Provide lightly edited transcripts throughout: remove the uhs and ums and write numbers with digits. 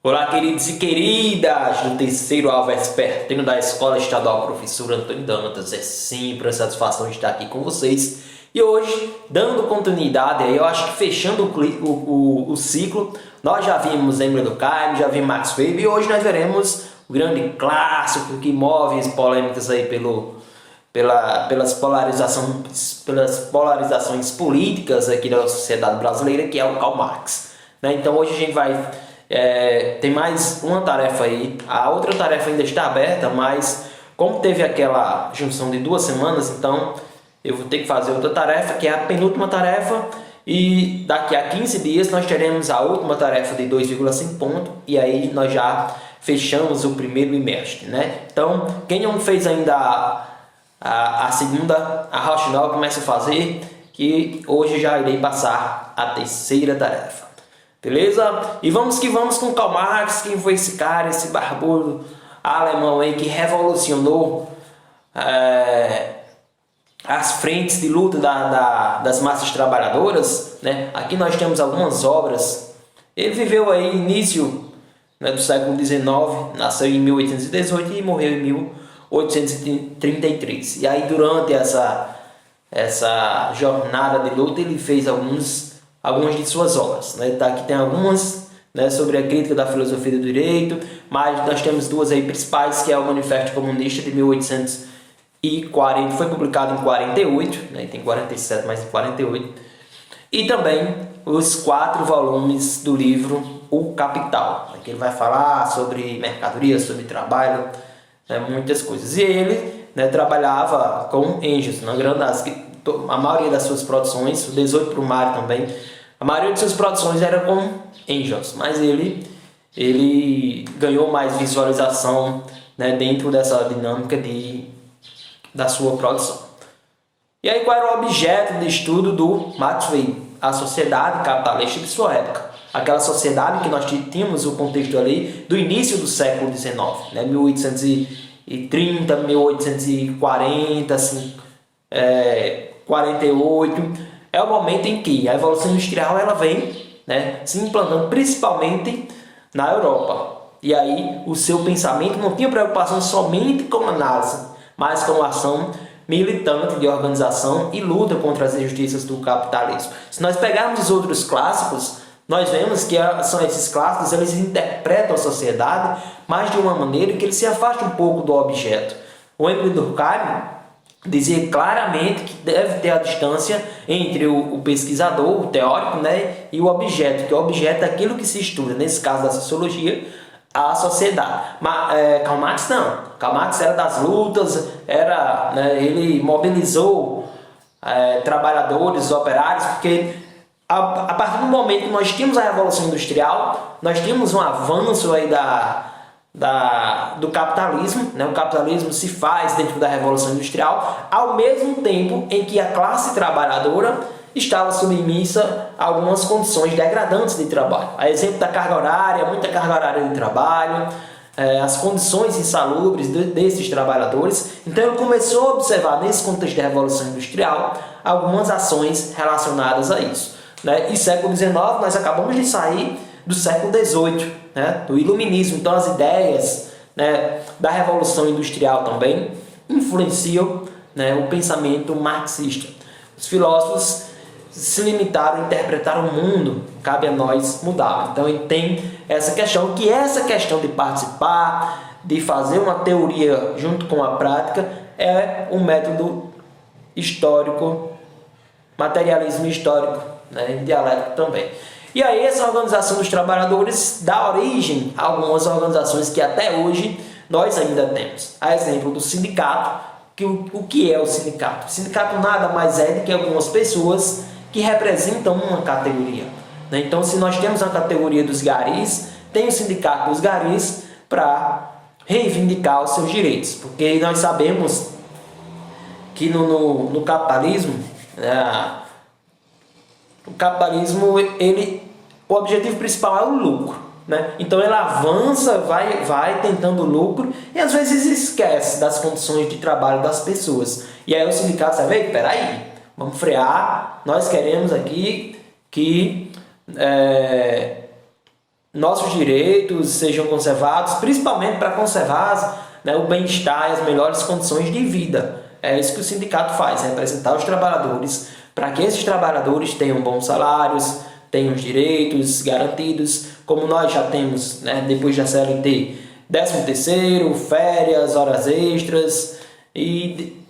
Olá, queridos e queridas do terceiro Alvo Vespertino da Escola Estadual Professor Antônio Dantas. É sempre uma satisfação estar aqui com vocês. E hoje, dando continuidade, eu acho que fechando o ciclo, nós já vimos Emílio Durkheim, já vimos Max Weber, e hoje nós veremos o grande clássico que move as polêmicas aí pelas polarizações políticas aqui da sociedade brasileira, que é o Karl Marx. Então hoje a gente vai... tem mais uma tarefa aí, a outra tarefa ainda está aberta, mas como teve aquela junção de 2 semanas, então eu vou ter que fazer outra tarefa, que é a penúltima tarefa, e daqui a 15 dias nós teremos a última tarefa de 2,5 pontos, e aí nós já fechamos o primeiro bimestre, né? Então, quem não fez ainda a segunda, a Rochinol começa a fazer, que hoje já irei passar a terceira tarefa. Beleza? E vamos que vamos com Karl Marx. Quem foi esse cara, esse barbudo alemão aí que revolucionou as frentes de luta das massas trabalhadoras, né? Aqui nós temos algumas obras. Ele viveu aí início, né, do século XIX, nasceu em 1818 e morreu em 1833. E aí durante essa jornada de luta ele fez algumas de suas obras, né? Aqui tem algumas, né, sobre a crítica da filosofia do direito, mas nós temos duas aí principais, que é o Manifesto Comunista de 1840, foi publicado em 48, né? Tem 47, mas em 48, e também os 4 volumes do livro O Capital, que ele vai falar sobre mercadoria, sobre trabalho, né, muitas coisas. E ele, né, trabalhava com Engels, a maioria das suas produções, o 18 Brumário também, a maioria de suas produções era com Engels, mas ele ganhou mais visualização, né, dentro dessa dinâmica da sua produção. E aí qual era o objeto de estudo do Max Weber? A sociedade capitalista de sua época. Aquela sociedade que nós tínhamos o contexto ali do início do século XIX, né, 1830, 1840, assim, 48, é o momento em que a Revolução Industrial ela vem, né, se implantando principalmente na Europa. E aí o seu pensamento não tinha preocupação somente com análise, mas com ação militante de organização e luta contra as injustiças do capitalismo. Se nós pegarmos os outros clássicos, nós vemos que são esses clássicos, eles interpretam a sociedade, mas de uma maneira que ele se afasta um pouco do objeto. O Emílio Durkheim dizia claramente que deve ter a distância entre o pesquisador, o teórico, né, e o objeto, que o objeto é aquilo que se estuda, nesse caso da sociologia, a sociedade. Mas Karl Marx não. Karl Marx era das lutas, né, ele mobilizou trabalhadores, operários, porque a partir do momento que nós tínhamos a Revolução Industrial, nós tínhamos um avanço aí do capitalismo, né? O capitalismo se faz dentro da Revolução Industrial, ao mesmo tempo em que a classe trabalhadora estava submissa a algumas condições degradantes de trabalho. A exemplo da carga horária, muita carga horária de trabalho, as condições insalubres desses trabalhadores. Então ele começou a observar, nesse contexto da Revolução Industrial, algumas ações relacionadas a isso, né? E século XIX, nós acabamos de sair do século XVIII, né, do iluminismo. Então as ideias, né, da Revolução Industrial também influenciam, né, o pensamento marxista. Os filósofos se limitaram a interpretar o mundo, cabe a nós mudar. Então tem essa questão, que essa questão de participar, de fazer uma teoria junto com a prática, é um método histórico, materialismo histórico, né, dialético também. E aí essa organização dos trabalhadores dá origem a algumas organizações que até hoje nós ainda temos. A exemplo do sindicato, o que é o sindicato? O sindicato nada mais é do que algumas pessoas que representam uma categoria, né? Então se nós temos a categoria dos garis, tem o sindicato dos garis para reivindicar os seus direitos, porque nós sabemos que no capitalismo, né, o capitalismo, o objetivo principal é o lucro, né? Então ele avança, vai tentando lucro e às vezes esquece das condições de trabalho das pessoas. E aí o sindicato sabe, peraí, vamos frear, nós queremos aqui que nossos direitos sejam conservados, principalmente para conservar, né, o bem-estar e as melhores condições de vida. É isso que o sindicato faz, representar os trabalhadores, para que esses trabalhadores tenham bons salários, tenham os direitos garantidos, como nós já temos, né, depois da CLT, 13º, férias, horas extras e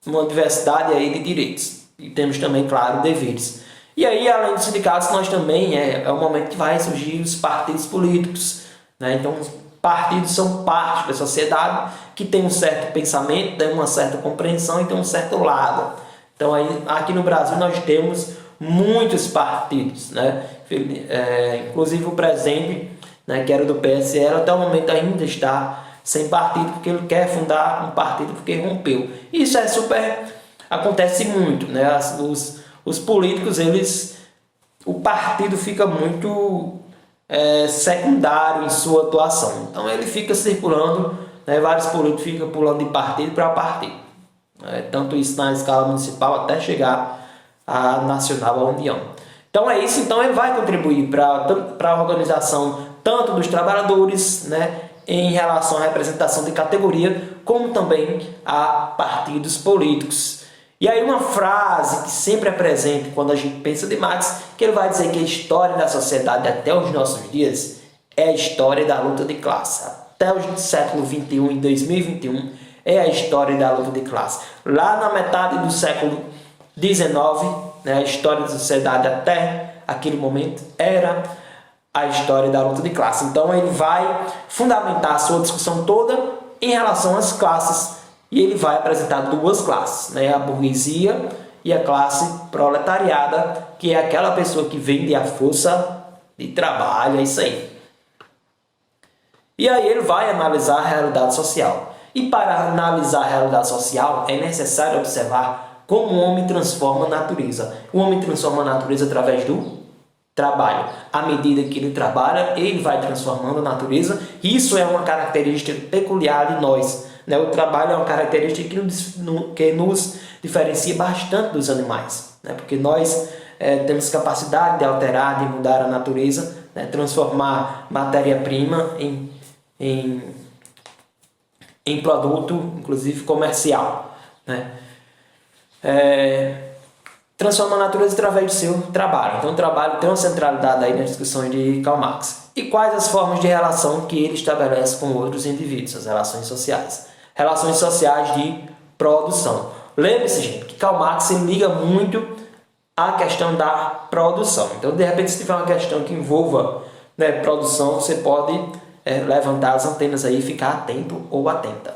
uma diversidade aí de direitos. E temos também, claro, deveres. E aí, além dos sindicatos, nós também, é o momento que vai surgir os partidos políticos, né? Então, os partidos são parte da sociedade que tem um certo pensamento, tem uma certa compreensão e tem um certo lado. Então, aí, aqui no Brasil, nós temos muitos partidos, né? Inclusive o presidente, né, que era do PSL, até o momento ainda está sem partido, porque ele quer fundar um partido porque rompeu. Isso é super... acontece muito, né? Os políticos, o partido fica muito secundário em sua atuação. Então ele fica circulando, né? Vários políticos ficam pulando de partido para partido. Tanto isso na escala municipal até chegar à nacional, à União. Então é isso. Então ele vai contribuir para a organização tanto dos trabalhadores, né, em relação à representação de categoria, como também a partidos políticos. E aí uma frase que sempre é presente quando a gente pensa de Marx, que ele vai dizer que a história da sociedade até os nossos dias é a história da luta de classe. Até o século XXI, em 2021, é a história da luta de classe. Lá na metade do século XIX, né, a história da sociedade até aquele momento era a história da luta de classe. Então ele vai fundamentar a sua discussão toda em relação às classes. E ele vai apresentar duas classes, né? A burguesia e a classe proletariada, que é aquela pessoa que vende a força de trabalho, é isso aí. E aí ele vai analisar a realidade social. E para analisar a realidade social é necessário observar como o homem transforma a natureza. O homem transforma a natureza através do trabalho. À medida que ele trabalha, ele vai transformando a natureza. Isso é uma característica peculiar de nós. O trabalho é uma característica que nos diferencia bastante dos animais, né? Porque nós temos capacidade de alterar, de mudar a natureza, né? Transformar matéria-prima em produto, inclusive comercial, né? Transforma a natureza através do seu trabalho. Então o trabalho tem uma centralidade aí nas discussões de Karl Marx. E quais as formas de relação que ele estabelece com outros indivíduos, as relações sociais? Relações sociais de produção. Lembre-se, gente, que Karl Marx liga muito à questão da produção. Então, de repente, se tiver uma questão que envolva, né, produção, você pode levantar as antenas aí e ficar atento ou atenta.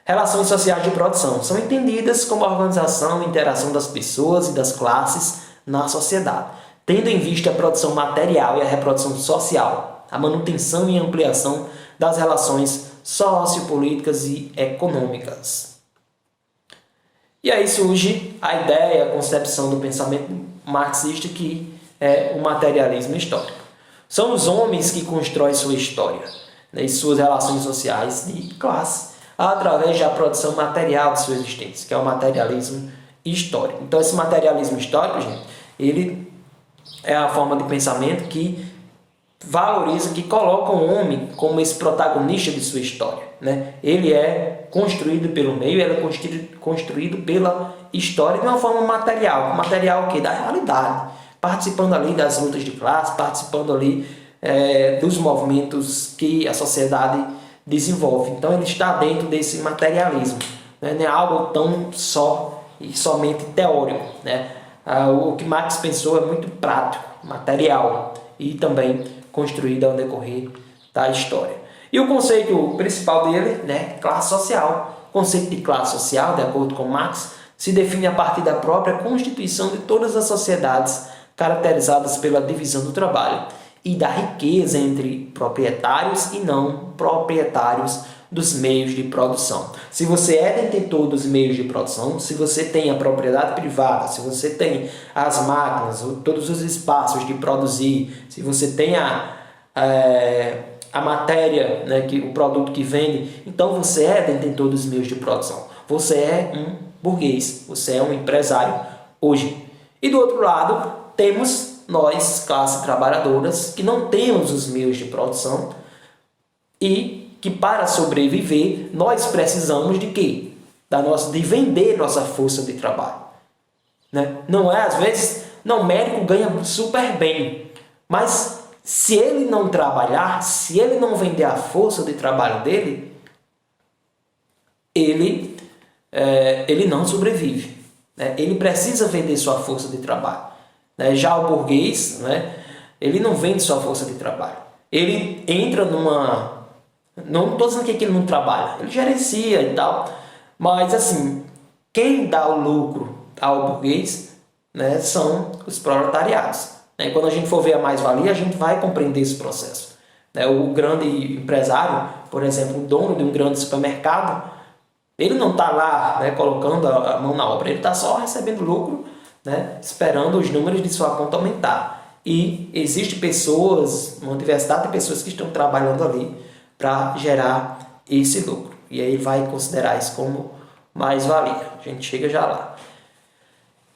Relações sociais de produção são entendidas como a organização e interação das pessoas e das classes na sociedade, tendo em vista a produção material e a reprodução social, a manutenção e ampliação das relações sociopolíticas e econômicas. E aí surge a ideia, a concepção do pensamento marxista, que é o materialismo histórico. São os homens que constroem sua história, né, e suas relações sociais de classe através da produção material de sua existência, que é o materialismo histórico. Então esse materialismo histórico, gente, ele é a forma de pensamento que valoriza, que coloca o homem como esse protagonista de sua história, né? Ele é construído pelo meio, ele é construído pela história de uma forma material. Material o quê? Da realidade. Participando ali das lutas de classe, participando ali dos movimentos que a sociedade desenvolve. Então ele está dentro desse materialismo, né? Não é algo tão só e somente teórico, né? O que Marx pensou é muito prático, material e também construído ao decorrer da história. E o conceito principal dele, né, classe social. O conceito de classe social, de acordo com Marx, se define a partir da própria constituição de todas as sociedades caracterizadas pela divisão do trabalho e da riqueza entre proprietários e não proprietários dos meios de produção. Se você é detentor dos meios de produção, se você tem a propriedade privada, se você tem as máquinas, todos os espaços de produzir, se você tem a matéria, né, o produto que vende, então você é detentor dos meios de produção. Você é um burguês, você é um empresário hoje. E do outro lado, temos nós, classe trabalhadoras, que não temos os meios de produção e que para sobreviver nós precisamos de quê? De vender nossa força de trabalho. Né? Não é, às vezes, não, o médico ganha super bem, mas se ele não trabalhar, se ele não vender a força de trabalho dele, ele não sobrevive. Né? Ele precisa vender sua força de trabalho. Né? Já o burguês, né, ele não vende sua força de trabalho. Ele entra numa... Não estou dizendo que ele não trabalha, ele gerencia e tal, mas assim, quem dá o lucro ao burguês, né, são os proletariados. Né? Quando a gente for ver a mais-valia, a gente vai compreender esse processo. Né? O grande empresário, por exemplo, o dono de um grande supermercado, ele não está lá, né, colocando a mão na obra, ele está só recebendo lucro, né, esperando os números de sua conta aumentar. E existe pessoas, uma diversidade de pessoas que estão trabalhando ali para gerar esse lucro. E aí ele vai considerar isso como mais-valia. A gente chega já lá.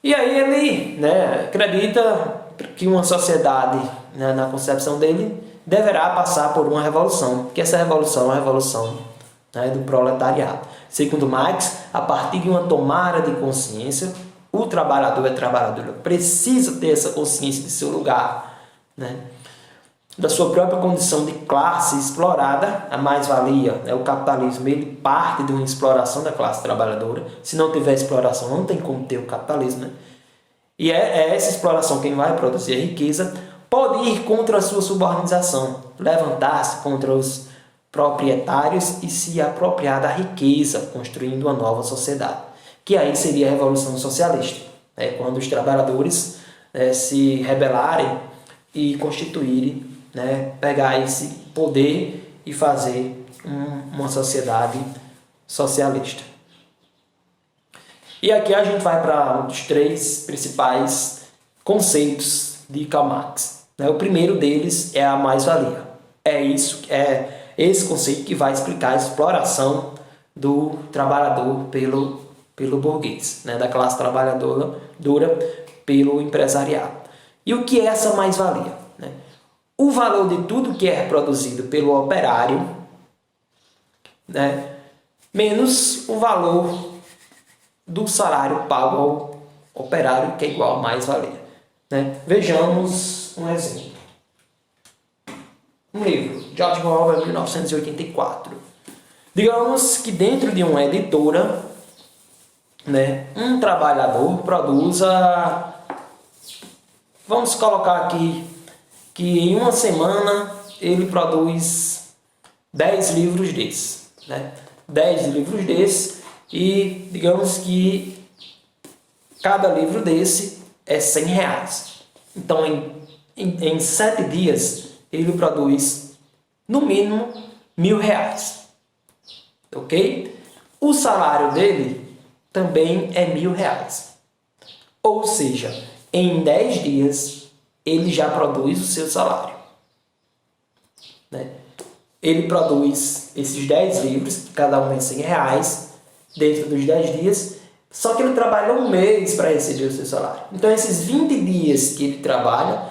E aí ele, né, acredita que uma sociedade, né, na concepção dele, deverá passar por uma revolução, que essa revolução é uma revolução, né, do proletariado. Segundo Marx, a partir de uma tomada de consciência, o trabalhador e a trabalhadora precisa ter essa consciência de seu lugar, né, da sua própria condição de classe explorada. A mais-valia, né, o capitalismo, ele parte de uma exploração da classe trabalhadora. Se não tiver exploração, não tem como ter o capitalismo. Né? E é essa exploração quem vai produzir a riqueza. Pode ir contra a sua subordinação, levantar-se contra os proprietários e se apropriar da riqueza, construindo uma nova sociedade, que aí seria a Revolução Socialista, né? Quando os trabalhadores se rebelarem e constituírem, né, pegar esse poder e fazer uma sociedade socialista. E aqui a gente vai para um dos 3 principais conceitos de Karl Marx. Né? O primeiro deles é a mais-valia. É esse conceito que vai explicar a exploração do trabalhador pelo burguês, né? Da classe trabalhadora pelo empresariado. E o que é essa mais-valia? Né? O valor de tudo que é produzido pelo operário, né, menos o valor do salário pago ao operário, que é igual a mais-valia. Né? Vejamos um exemplo. Um livro, George Orwell, 1984. Digamos que dentro de uma editora, né, um trabalhador produza, vamos colocar aqui, que em uma semana ele produz 10 livros desses. Né? 10 livros desses e digamos que cada livro desse é R$100. Então, em 7 dias, ele produz, no mínimo, R$1.000. Ok? O salário dele também é R$1.000. Ou seja, em 10 dias, ele já produz o seu salário. Né? Ele produz esses 10 livros, cada um é R$100, dentro dos 10 dias, só que ele trabalha um mês para receber o seu salário. Então, esses 20 dias que ele trabalha,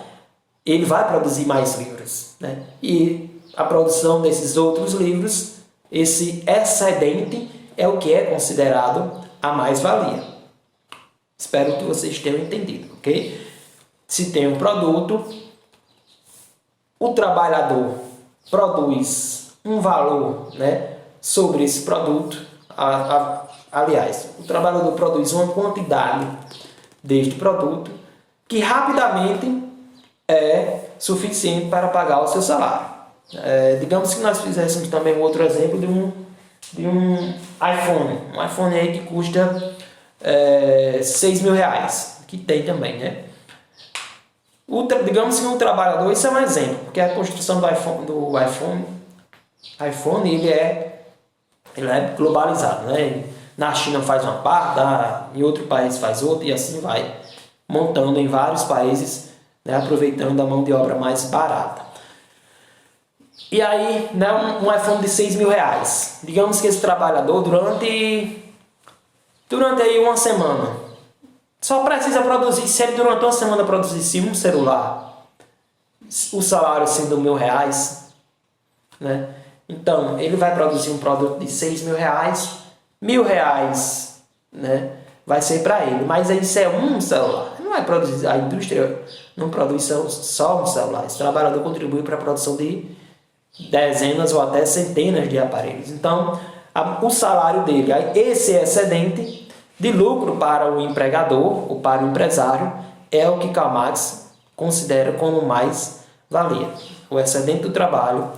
ele vai produzir mais livros. Né? E a produção desses outros livros, esse excedente, é o que é considerado a mais-valia. Espero que vocês tenham entendido, ok? Se tem um produto, o trabalhador produz um valor, né, sobre esse produto. Aliás, o trabalhador produz uma quantidade deste produto que rapidamente é suficiente para pagar o seu salário. Digamos que nós fizéssemos também um outro exemplo de um iPhone. Um iPhone aí que custa R$6.000, que tem também, né? Digamos que um trabalhador, isso é um exemplo, porque a construção do iPhone ele é globalizado, né? Na China faz uma parte, em outro país faz outra, e assim vai montando em vários países, né? Aproveitando a mão de obra mais barata. E aí, né, um iPhone de R$6.000. Digamos que esse trabalhador, durante aí uma semana, só precisa produzir, se ele durante uma semana produzisse um celular, o salário sendo R$1.000, né? Então, ele vai produzir um produto de R$6.000, R$1.000, né? Vai ser para ele, mas isso é um celular. Não vai produzir, a indústria não produz só um celular. Esse trabalhador contribui para a produção de dezenas ou até centenas de aparelhos. Então, o salário dele, esse excedente de lucro para o empregador ou para o empresário, é o que Karl Marx considera como mais-valia. O excedente do trabalho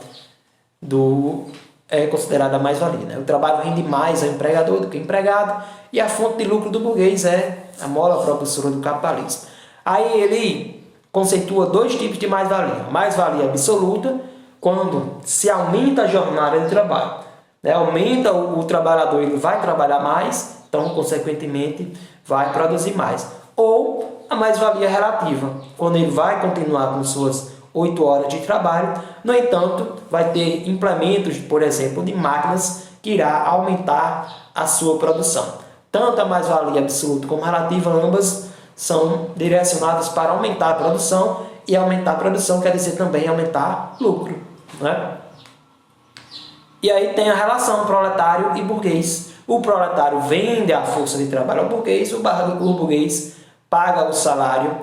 é considerado a mais-valia, né? O trabalho rende mais ao empregador do que ao empregado, e a fonte de lucro do burguês é a mola propulsora do capitalismo. Aí ele conceitua dois tipos de mais-valia. Mais-valia absoluta, quando se aumenta a jornada de trabalho, né? Aumenta o trabalhador, ele vai trabalhar mais, então, consequentemente, vai produzir mais. Ou a mais-valia relativa, quando ele vai continuar com suas 8 horas de trabalho, no entanto, vai ter implementos, por exemplo, de máquinas que irá aumentar a sua produção. Tanto a mais-valia absoluta como relativa, ambas são direcionadas para aumentar a produção, e aumentar a produção quer dizer também aumentar lucro, né? E aí tem a relação proletário e burguês. O proletário vende a força de trabalho ao burguês, o burguês paga o salário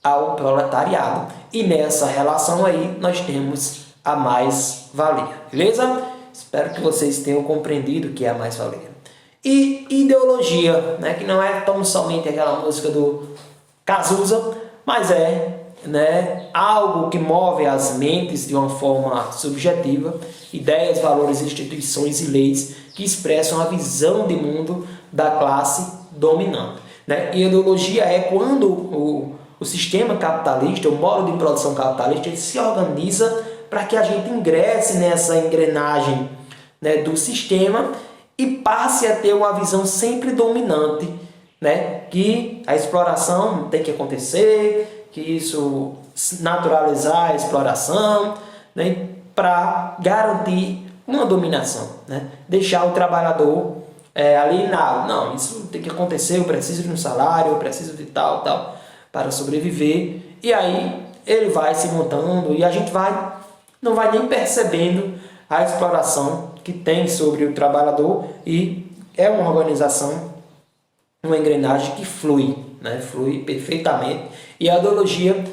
ao proletariado. E nessa relação aí nós temos a mais-valia. Beleza? Espero que vocês tenham compreendido o que é a mais-valia. E ideologia, né, que não é tão somente aquela música do Cazuza, mas é, né, algo que move as mentes de uma forma subjetiva, ideias, valores, instituições e leis que expressam a visão de mundo da classe dominante, né? E ideologia é quando o sistema capitalista, o modo de produção capitalista, ele se organiza para que a gente ingresse nessa engrenagem, né, do sistema e passe a ter uma visão sempre dominante, né, que a exploração tem que acontecer, que isso naturalizar a exploração, né, para garantir uma dominação, né, deixar o trabalhador alienado. Não, isso tem que acontecer, eu preciso de um salário, eu preciso de tal para sobreviver. E aí ele vai se montando e a gente não vai nem percebendo a exploração que tem sobre o trabalhador, e é uma organização, uma engrenagem que flui, né? Flui perfeitamente. E a ideologia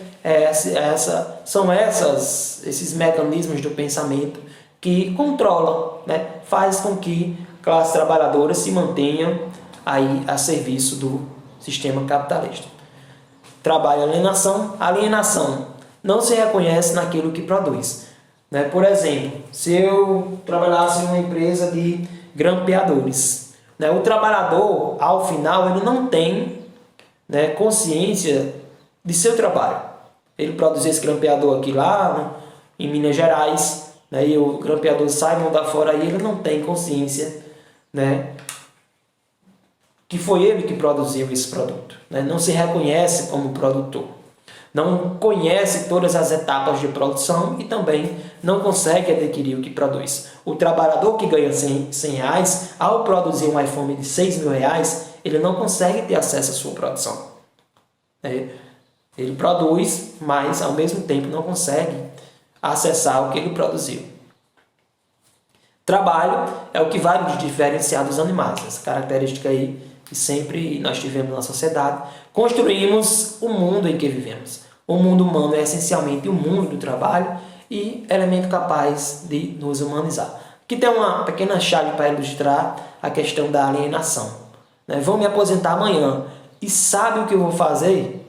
são esses mecanismos do pensamento que controlam, né? Faz com que classes trabalhadoras se mantenham aí a serviço do sistema capitalista. Trabalho e alienação não se reconhece naquilo que produz, né? Por exemplo, se eu trabalhasse em uma empresa de grampeadores, né, o trabalhador, ao final, ele não tem, né, consciência de seu trabalho. Ele produz esse grampeador aqui lá em Minas Gerais, né, e o grampeador sai mandar fora e ele não tem consciência, né, que foi ele que produziu esse produto, né? Não se reconhece como produtor, não conhece todas as etapas de produção e também não consegue adquirir o que produz. O trabalhador que ganha R$100, ao produzir um iPhone de R$6.000, ele não consegue ter acesso à sua produção. Ele produz, mas ao mesmo tempo não consegue acessar o que ele produziu. Trabalho é o que vai nos diferenciar dos animais, essa característica aí que sempre nós tivemos na sociedade. Construímos o mundo em que vivemos. O mundo humano é essencialmente o mundo do trabalho e elemento capaz de nos humanizar. Aqui tem uma pequena chave para ilustrar a questão da alienação, né? Vou me aposentar amanhã e sabe o que eu vou fazer?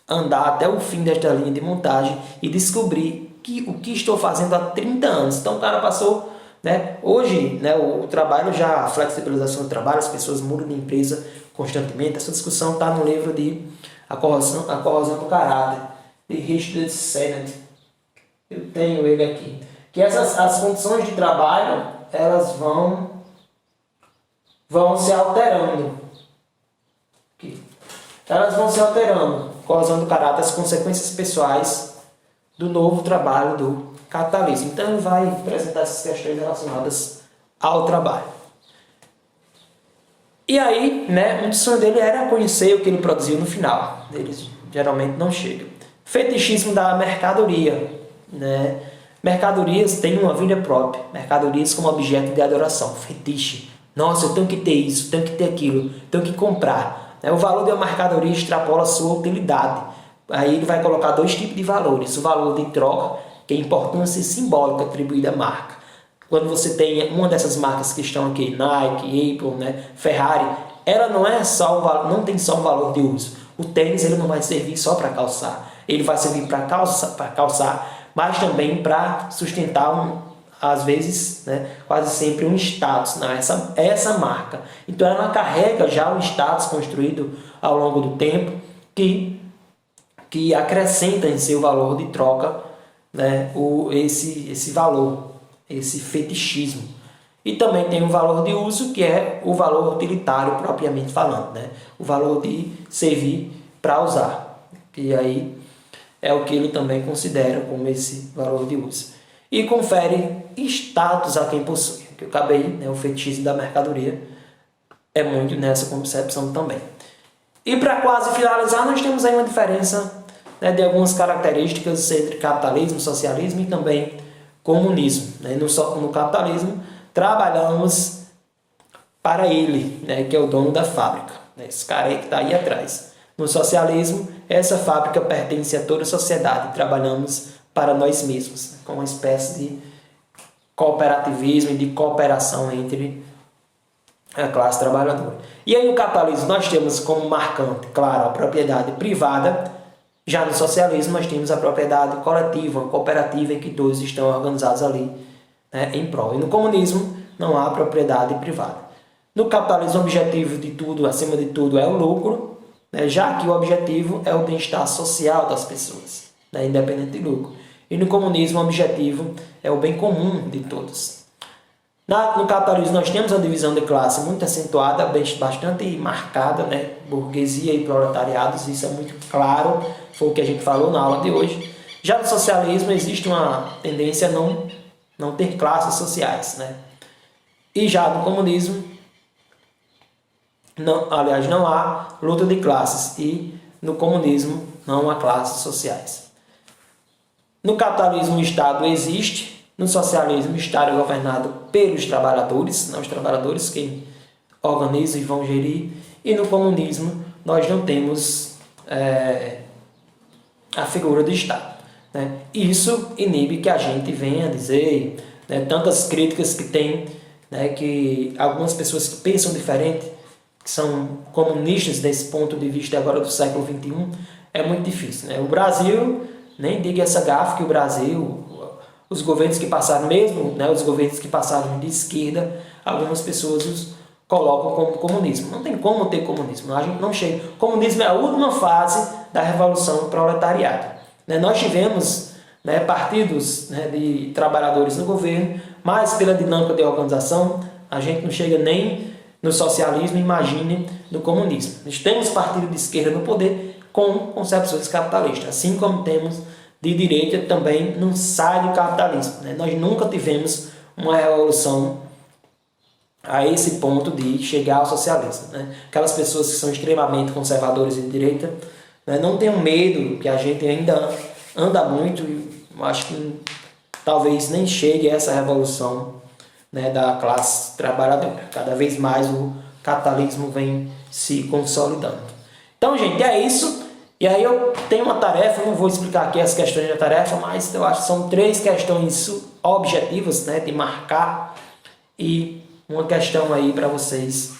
Andar até o fim desta linha de montagem e descobrir o que estou fazendo há 30 anos. Então o cara passou, né? Hoje, né, o trabalho já, a flexibilização do trabalho, as pessoas mudam de empresa constantemente. Essa discussão está no livro de A Corrosão do Caráter, de Richard Sennett. Eu tenho ele aqui. Que as condições de trabalho, elas vão se alterando. Aqui. Elas vão se alterando. Corrosão do caráter, as consequências pessoais do novo trabalho do capitalismo. Então ele vai apresentar essas questões relacionadas ao trabalho. E aí, né, um sonho dele era conhecer o que ele produziu no final. Eles geralmente não chegam. Fetichismo da mercadoria, né? Mercadorias têm uma vida própria. Mercadorias como objeto de adoração. Fetiche. Nossa, eu tenho que ter isso, tenho que ter aquilo, tenho que comprar. O valor de uma mercadoria extrapola a sua utilidade. Aí ele vai colocar dois tipos de valores. O valor de troca, que é a importância simbólica atribuída à marca. Quando você tem uma dessas marcas que estão aqui, Nike, Apple, né, Ferrari, ela não é só não tem só um valor de uso. O tênis ele não vai servir só para calçar. Ele vai servir para calçar, mas também para sustentar às vezes, né, quase sempre um status, não, essa marca. Então ela carrega já um status construído ao longo do tempo que acrescenta em seu valor de troca, né, esse valor, esse fetichismo. E também tem o valor de uso, que é o valor utilitário propriamente falando, né, o valor de servir para usar. E aí é o que ele também considera como esse valor de uso. E confere status a quem possui. Que eu acabei, né, o fetichismo da mercadoria é muito nessa concepção também. E para quase finalizar, nós temos aí uma diferença, né, de algumas características entre capitalismo, socialismo e também comunismo. Né? No capitalismo, trabalhamos para ele, né, que é o dono da fábrica. Né? Esse cara aí que está aí atrás. No socialismo, essa fábrica pertence a toda a sociedade. Trabalhamos para nós mesmos, com uma espécie de cooperativismo e de cooperação entre a classe trabalhadora. E aí no capitalismo nós temos como marcante, claro, a propriedade privada. Já no socialismo nós temos a propriedade coletiva, cooperativa, em que todos estão organizados ali, né, em prol. E no comunismo não há propriedade privada. No capitalismo o objetivo de tudo, acima de tudo, é o lucro, né, já que o objetivo é o bem-estar social das pessoas, né, independente de lucro. E no comunismo o objetivo é o bem comum de todos. No capitalismo nós temos uma divisão de classe muito acentuada, bastante marcada, né? Burguesia e proletariados, isso é muito claro, foi o que a gente falou na aula de hoje. Já no socialismo existe uma tendência a não ter classes sociais, né? E já no comunismo, não há luta de classes, e no comunismo não há classes sociais. No capitalismo o Estado existe, no socialismo o Estado é governado pelos trabalhadores, não os trabalhadores que organizam e vão gerir, e no comunismo nós não temos a figura do Estado. Né? Isso inibe que a gente venha dizer, né, tantas críticas que tem, né, que algumas pessoas que pensam diferente, que são comunistas desse ponto de vista agora do século XXI, é muito difícil. Né? O Brasil, nem diga essa gafe que o Brasil, os governos que passaram mesmo, né, os governos que passaram de esquerda, algumas pessoas os colocam como comunismo. Não tem como ter comunismo, a gente não chega. Comunismo é a última fase da revolução proletariada. Né? Nós tivemos, né, partidos, né, de trabalhadores no governo, mas pela dinâmica de organização, a gente não chega nem no socialismo, imagine no comunismo. Nós temos partido de esquerda no poder com concepções capitalistas, assim como temos de direita também não sai do capitalismo. Né? Nós nunca tivemos uma revolução a esse ponto de chegar ao socialismo. Né? Aquelas pessoas que são extremamente conservadoras e de direita, né, não tenham medo, que a gente ainda anda muito, e acho que talvez nem chegue a essa revolução, né, da classe trabalhadora. Cada vez mais o capitalismo vem se consolidando. Então, gente, é isso. E aí eu tenho uma tarefa, não vou explicar aqui as questões da tarefa, mas eu acho que são 3 questões objetivas, né, de marcar, e uma questão aí para vocês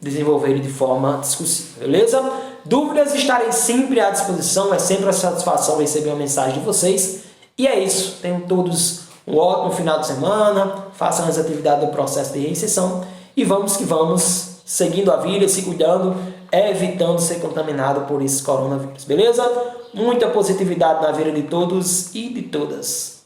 desenvolverem de forma discursiva, beleza? Dúvidas estarem sempre à disposição, é sempre uma satisfação receber uma mensagem de vocês. E é isso, tenham todos um ótimo final de semana, façam as atividades do processo de reinserção e vamos que vamos, seguindo a vida, se cuidando, evitando ser contaminado por esse coronavírus, beleza? Muita positividade na vida de todos e de todas.